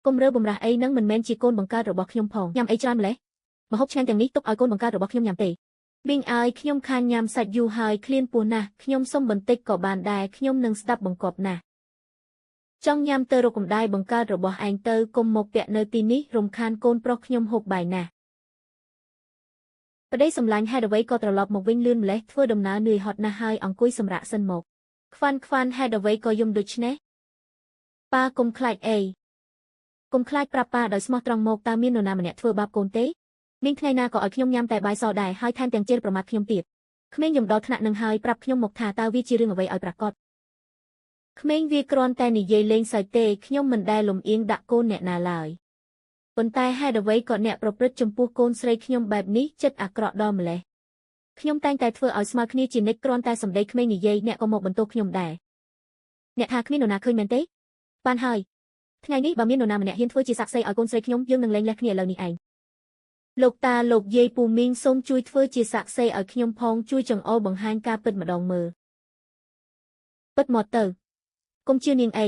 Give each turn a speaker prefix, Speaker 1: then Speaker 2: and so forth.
Speaker 1: គុំរើបំរាស់អីនឹងមិនមែនជាកូនបង្កើតរបស់ខ្ញុំផងញ៉ាំអីច្រើនម្ល៉េះម្ហូបឆ្ងាញ់ទាំងនេះទុកឲ្យកូនបង្កើតរបស់ខ្ញុំញ៉ាំទេប៊ីងឲ្យខ្ញុំខានញ៉ាំសាច់យូរហើយឃ្លានពោះណាស់ខ្ញុំសុំបន្តិចក៏បានដែរខ្ញុំនឹងស្ដាប់បង្គាប់ណាស់ចង់ញ៉ាំទៅរកកម្ដាយបង្កើតរបស់ឯងទៅគុំមកពាក់នៅទីនេះរំខានកូនប្រុសខ្ញុំហូបបាយណាស់ប្តីសម្លាញ់ហេតុអ្វីក៏ត្រឡប់មកវិញលឿនម្ល៉េះធ្វើដំណើរនឿយហត់ណាស់ហើយអង្គុយសម្រាកសិនមកខ្វាន់ហេតុអ្វីក៏យំដូច្នេះប៉ាគុំខ្លាចអីគុំខ្លាចប្រាប់ប៉ាដោយស្មោះត្រង់មកតើមាននរណាម្នាក់ធ្វើបាបកូនទេមានថ្ងៃណាក៏ឲ្យខ្ញុំញ៉ាំតែបាយសដែរហើយថែមទាំងជេរប្រមាថខ្ញុំទៀតក្មេងយំដល់ថ្នាក់នឹងហើយប្រាប់ខ្ញុំមកថាតើវាជារឿងអ្វីឲ្យប្រាកដក្មេងវាគ្រាន់តែនិយាយលេងសើចទេខ្ញុំមិនដែលលំអៀងដាក់កូនអ្នកណាឡើយប៉ុន្តែហេតុអ្វីក៏អ្នកប្រព្រឹត្តចំពោះកូនស្រីខ្ញុំបែបនេះចិត្តអាក្រក់ដល់ម្ល៉េះខ្ញុំតែងតែធ្វើឲ្យស្មើគ្នាជានិច្ចគ្រាន់តែសម្ដីក្មេងនិយាយអ្នកក៏មកបន្ទោសខ្ញុំដែរអ្នកថាគ្មាននរណាឃើញមែនទេបានហើយថ្ងៃនេះបើមាននរណាម្នាក់ហ៊ានធ្វើជាសាក្សីឲ្យកូនស្រីខ្ញុំយើងនឹងលែងលះគ្នាឥឡូវនេះឯងលោកតាលោកយាយពូមីងសូមជួយធ្វើជាសាក្សីឲ្យខ្ញុំផងជួយចង្អុលបង្ហាញការពិតម្ដងមើលពិតមកទៅគុំជឿនាងអី